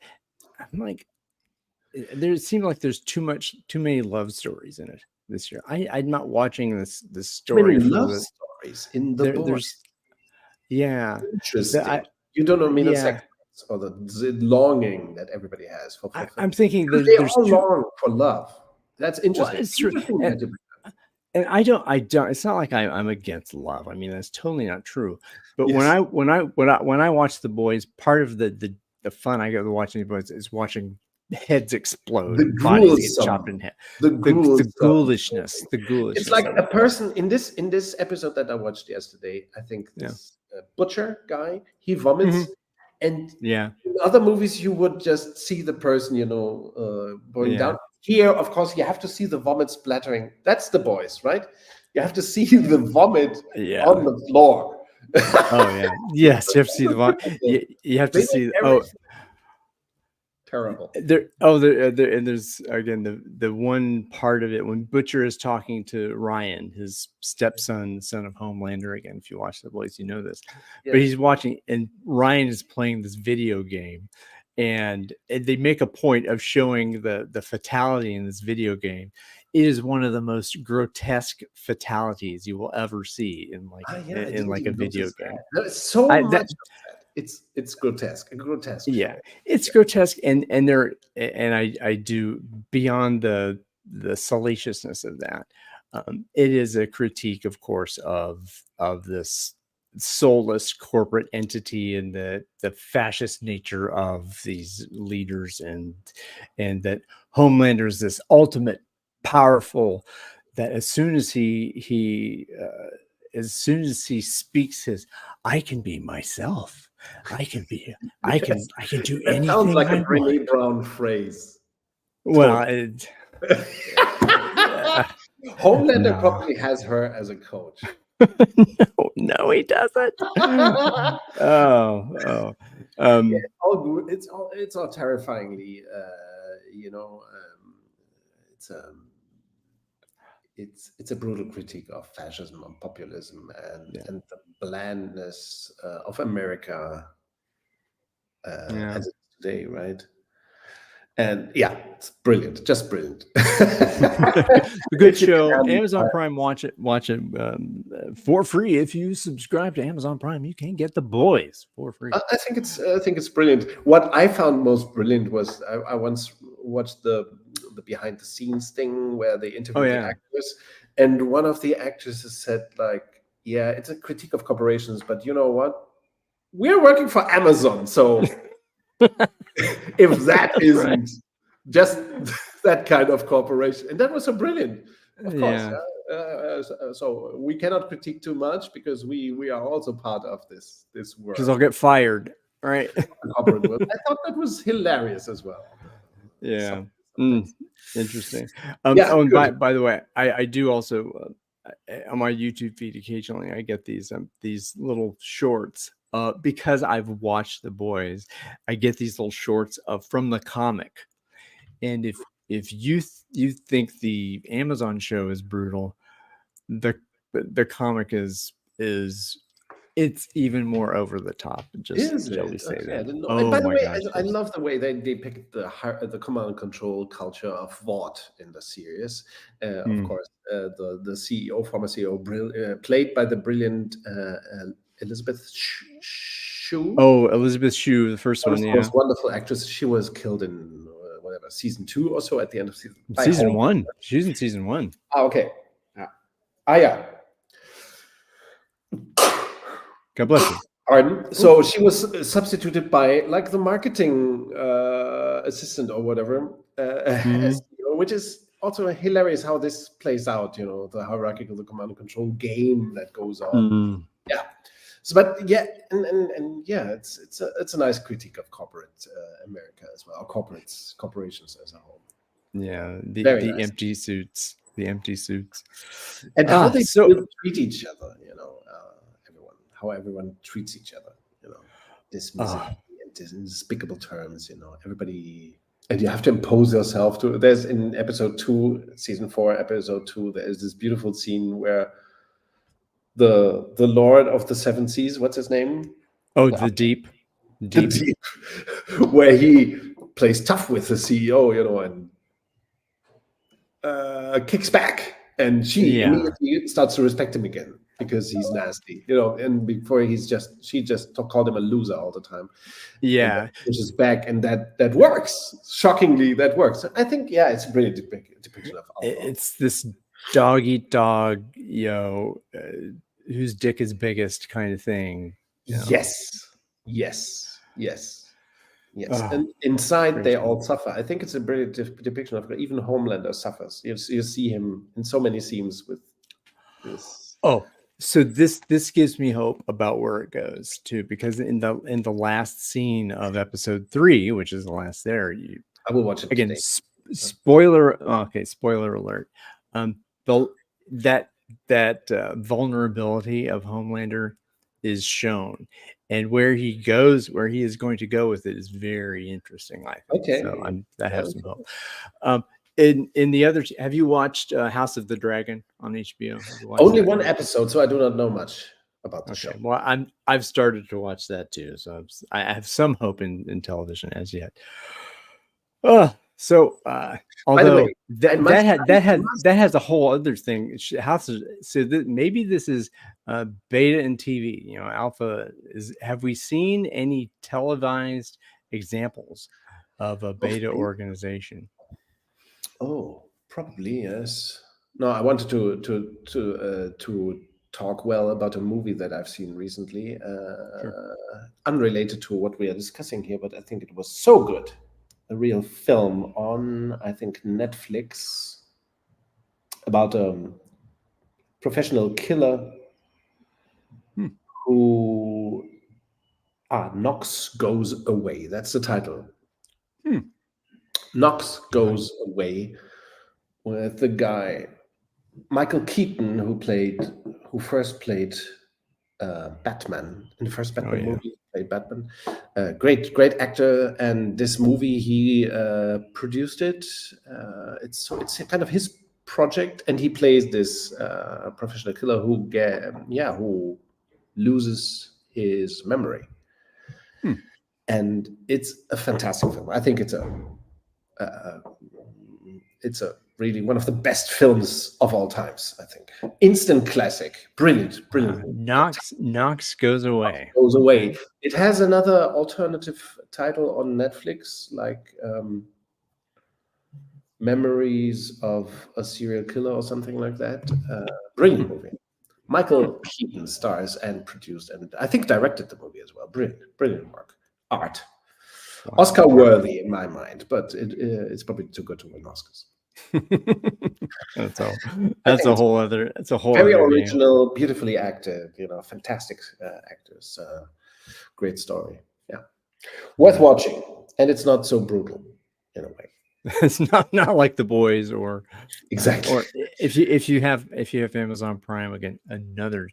I'm like, there seemed like there's too many love stories in it this year. I'm not watching this Too many story for love the stories in the boy. there's yeah Interesting. I You don't know mean the yeah sex or the longing that everybody has for I'm thinking because they there's all two. long for love. That's Well, interesting. it's true, Interesting and category. I don't. It's not like I'm against love. I mean, that's totally not true. But when Yes. I watch The Boys, part of the fun I get with watching The Boys is watching heads explode The and bodies get chopped in gruesome. half. The The gruesome. It's ghoulishness like of a it. person in this episode that I watched yesterday. I think Yeah. this butcher guy, he Mhm. vomits, and Yeah. in other movies you would just see the person, going Yeah. down. Here, of course, you have to see the vomit splattering. That's The Boys, right? You have to see the vomit Yeah. on the floor. Oh yeah. Yes. You have to see you have to They make see. Oh, everything terrible. And there's again the one part of it when Butcher is talking to Ryan, his stepson, son of Homelander. Again, if you watch The Boys, you know this. But Yes. he's watching, and Ryan is playing this video game, and they make a point of showing the fatality in this video game. It is one of the most grotesque fatalities you will ever see in Yeah, I didn't like a even video notice game. that. There's so I much that of that. It's grotesque, a grotesque Yeah, show. it's Yeah. grotesque, and I do, beyond the salaciousness of that. It is a critique, of course, of this soulless corporate entity and the fascist nature of these leaders, and that Homelander is this ultimate powerful, that as soon as he speaks his, I can be myself. I can be. Yes. I can do That sounds anything like a I want. Brene Brown phrase. Well, Totally. Homelander no, probably has her as a coach. no, he doesn't. Yeah, Oh. Um, it's all terrifyingly, it's it's a brutal critique of fascism and populism yeah, and the blandness of America yeah. as it is today, right? And yeah, it's brilliant, just brilliant. A good If you show. can, Amazon Prime. Watch it for free. If you subscribe to Amazon Prime, you can get The Boys for free. I think it's brilliant. What I found most brilliant was I once watched the behind the scenes thing where they Oh interviewed the yeah. actors, and one of the actresses said like, "Yeah, it's a critique of corporations, but you know what? We're working for Amazon, so if that Right. isn't just that kind of corporation," and that was so brilliant. Of course, Yeah. so we cannot critique too much because we are also part of this Because I'll world. get fired. Right. The corporate world. I thought that was hilarious as well. Yeah. Some things. Interesting. Yeah, Oh, and good. by the way, I do also on my YouTube feed occasionally I get these little shorts. Because I've watched The Boys, I get these little shorts of from the comic. And if you think the Amazon show is brutal, the comic is it's even more over the top. Is Shall we it? say Okay, I that? didn't know. And Oh by the my way, gosh, I yes. love the way they depict the command and control culture of Vought in the series. Of Hmm. course, the CEO, former CEO, played by the brilliant Elizabeth Shue. Oh, Elizabeth Shue, the first one, yeah. Most wonderful actress. She was killed in whatever season 2 or so at the end of season by Season home. 1. She's in season 1. Okay. Yeah. Yeah. God bless you. Pardon. So she was substituted by like the marketing assistant or whatever, Mhm. as CEO, which is also hilarious how this plays out. You know, the hierarchical, the command and control game that goes on. Mm. Yeah. So, but yeah, and yeah, it's a nice critique of corporate America as well, or corporations as a whole. Yeah, Very the nice. empty suits. The empty suits. And how they So still treat each other, how everyone treats each other, dismissively uh, and in despicable terms, everybody, and you have to impose yourself to. There's in episode 2, season 4, episode 2, there is this beautiful scene where the Lord of the Seven Seas, what's his name? oh, The the deep. the deep, where he plays tough with the CEO, and kicks back, and she immediately starts to respect him again because he's nasty, and before she just called him a loser all the time. Yeah. Which is back, and that works. Shockingly, that works. I think, it's a brilliant depiction of alpha. It's this dog eat dog, whose dick is biggest kind of thing. Yes. Oh, And inside they crazy. all suffer. I think it's a brilliant depiction of even Homelander suffers. You see him in so many scenes with this. Oh, so this gives me hope about where it goes too, because in the last scene of episode 3, which is the last there, I will watch it again. today. Spoiler alert. That vulnerability of Homelander is shown, and where he is going to go with it is very interesting, I think. Okay. So I have some hope. In the other, have you watched House of the Dragon on HBO? Only one episode, so I do not know much about the show. Well, I've started to watch that too, so I have some hope in television as yet. So although that has a whole other thing. Maybe this is beta and TV. Alpha is. Have we seen any televised examples of a beta organization? Oh, probably yes. No, I wanted to talk well about a movie that I've seen recently, unrelated to what we are discussing here, but I think it was so good. A real film on, I think, Netflix about a professional killer who Knox Goes Away. That's the title. Knox Goes Away, with the guy Michael Keaton, who first played Batman in the first Batman movie. Played Batman, great actor, and this movie he produced it. It's kind of his project, and he plays this professional killer who loses his memory, and it's a fantastic film. I think it's a really one of the best films of all times. I think instant classic, brilliant. Knox Goes Away. It has another alternative title on Netflix, like Memories of a Serial Killer or something like that. Brilliant movie. Michael Keaton stars and produced, and I think directed the movie as well. Brilliant work. Art. Wow. Oscar worthy in my mind, but it's probably too good to win Oscars. That's a whole very original, beautifully acted, fantastic actors, great story. Yeah, worth watching, and it's not so brutal in a way. It's not like The Boys or exactly. Or if you have Amazon Prime, again, another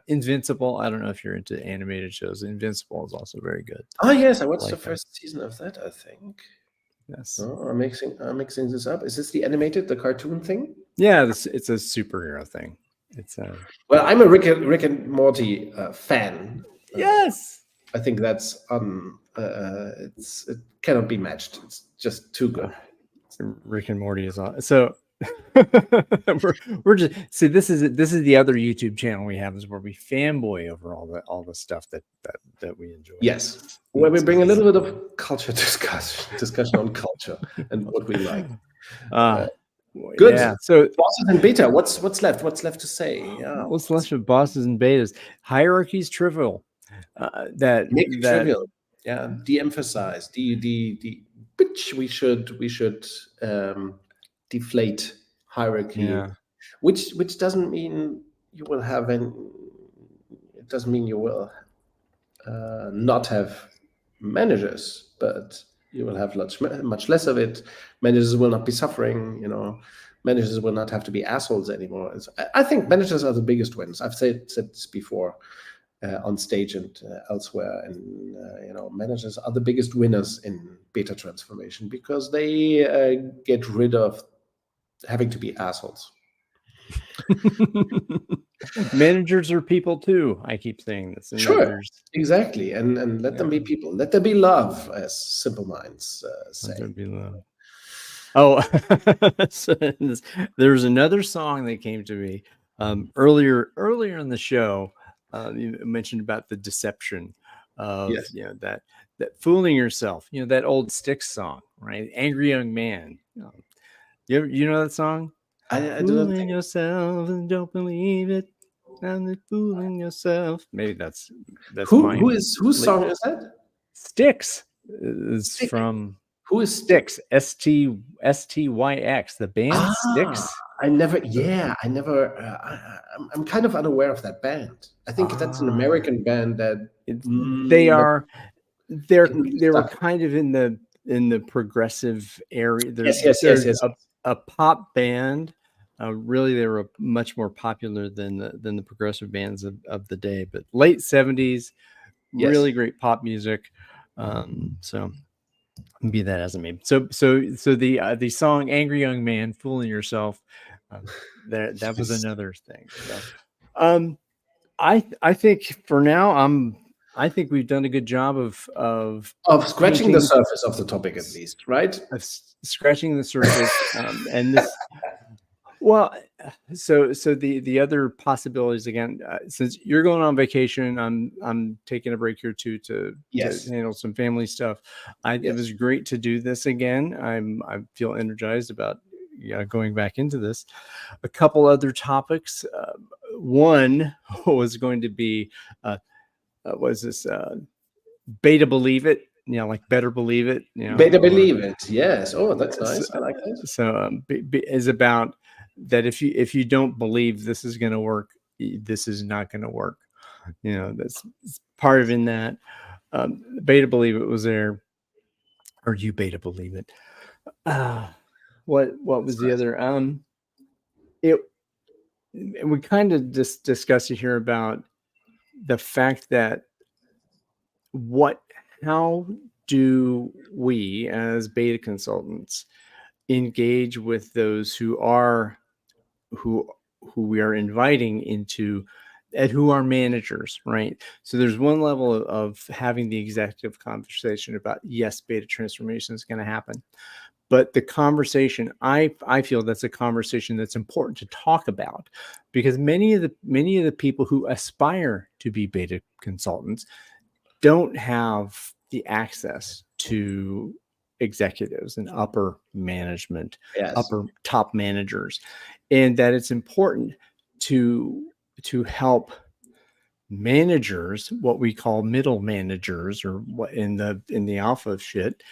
Invincible. I don't know if you're into animated shows. Invincible is also very good. Oh yes, I watched the first season of that, I think. Yes. Oh, I'm mixing this up. Is this the cartoon thing? Yeah, it's a superhero thing. It's well, I'm a Rick and Morty fan. Yes. I think that's it cannot be matched. It's just too good. Rick and Morty is on. So we're just see this is the other YouTube channel we have, is where we fanboy over all the stuff that we enjoy. Yes, where we bring a little bit of culture discussion on culture and what we like. Good. Yeah. So bosses and beta. What's left? What's left to say? Yeah. What's left of bosses and betas? Hierarchy's trivial. Trivial. Yeah. De-emphasize. Which we should deflate hierarchy. Yeah. Which doesn't mean you will have it doesn't mean you will not have managers, but you will have much less of it. Managers will not be suffering, managers will not have to be assholes anymore. I think managers are the biggest wins. I've said this before on stage and elsewhere, and managers are the biggest winners in beta transformation because they get rid of having to be assholes. Managers are people too. I keep saying this. And Sure, exactly, and let them be people. Let there be love, as Simple Minds let there say. be love. Oh, so there's another song that came to me earlier in the show. You mentioned about the deception of Yes, that fooling yourself. That old Styx song, right? Angry Young Man. You know that song? I do not Fooling think. yourself and don't believe it. I'm fooling yourself. Maybe that's Who mine. is whose Late song is that? Styx is Stick. from Who is Stick? Styx, Styx, the band Ah, Styx. I never. Yeah, I never. I'm kind of unaware of that band. I think that's an Ah, American band that they that are getting they were stuck. kind of in the progressive area. Yes, yes, yes, They're yes. a pop band. Really, they were much more popular than the progressive bands of the day. But late 70s, Yes. really great pop music. So be that as it may. So the song "Angry Young Man," "Fooling Yourself," that was Yes. another thing. So, um, I think for now I think we've done a good job of Of scratching the painting, surface of the topic, at least, right? scratching the surface, and this. Well, so the other possibilities again, since you're going on vacation, I'm taking a break here too to Yes. handle some family stuff. It Yes. was great to do this again. I feel energized about going back into this. A couple other topics. One was going to be was this beta believe it, like better believe it, Better or believe it. Yes. Oh, that's so, nice. I like that. is about that if you don't believe this is going to work, this is not going to work. That's part of in that beta believe it was there, or you beta believe it. Uh, what That's was the nice. other? It we kind of just discussed it here about the fact that what how do we as beta consultants engage with those who who we are inviting into and who are managers, right? So there's one level of having the executive conversation about yes, beta transformation is going to happen, but the conversation, I feel that's a conversation that's important to talk about, because many of the people who aspire to be beta consultants don't have the access to executives and upper management, Yes. upper top managers, and that it's important to help managers, what we call middle managers, or what in the alpha shit,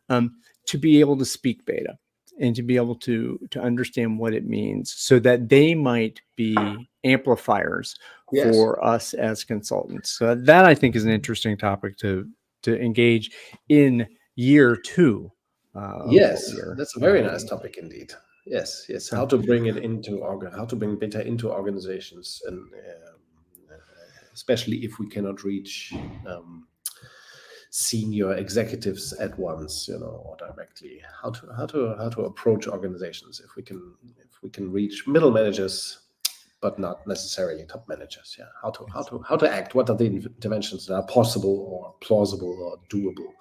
to be able to speak beta and to be able to understand what it means, so that they might be amplifiers Yes. for us as consultants. So that I think is an interesting topic to engage in year two of what Yes. we are That's a very nice doing. topic indeed. Yes. Yes. So How to bring it into how to bring beta into organizations, and especially if we cannot reach um, senior executives at once, or directly. How to approach organizations if we can reach middle managers, but not necessarily top managers. Yeah. How to act. What are the interventions that are possible or plausible or doable?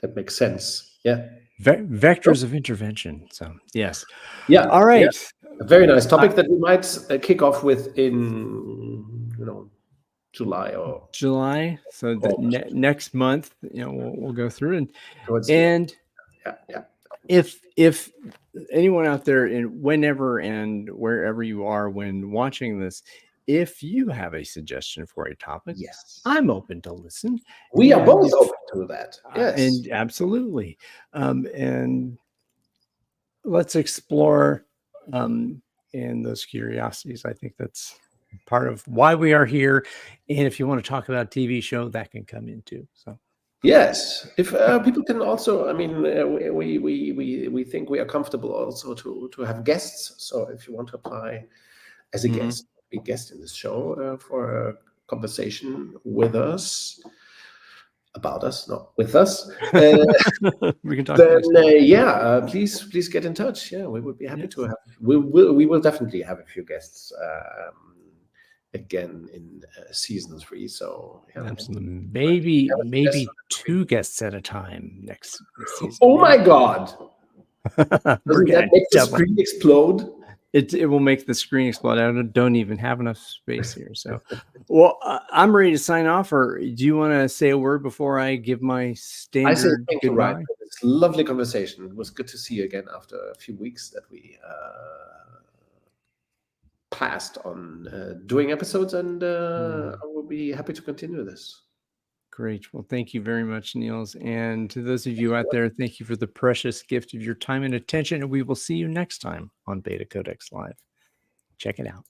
That makes sense. Yeah. Oh, vectors of intervention. So yes. yeah. All Yeah. right. A very nice I, topic that we might kick off with in July or July. So the August, next month, we'll go through towards the end. and Yeah. Yeah. if anyone out there, in whenever and wherever you are when watching this, if you have a suggestion for a topic, Yes. I'm open to listen. We are And both if open to that. Yes. and absolutely, and let's explore and those curiosities. I think that's part of why we are here. And if you want to talk about a TV show, that can come into. So Yes. If people can also, I mean, we think we are comfortable also to have guests. So if you want to apply as a mhm. guest, be guest in this show for a conversation with us, about us, not with us, We can talk then next. please get in touch. Yeah, we would be happy to Yes. have. We will definitely have a few guests again in season 3. So yeah, Absolutely. we have a few guests. Maybe 2 guests at a time next season. Oh my God! We're Doesn't that gonna make the double. screen explode? It will make the screen explode. I don't even have enough space here. So, well, I'm ready to sign off. Or do you want to say a word before I give my I say standard thank you, Ryan, goodbye? for this lovely conversation. It was good to see you again after a few weeks that we passed on doing episodes, and I will be happy to continue this. Great. Well, thank you very much, Niels. And to those of you out there, thank you for the precious gift of your time and attention. And we will see you next time on Beta Codex Live. Check it out.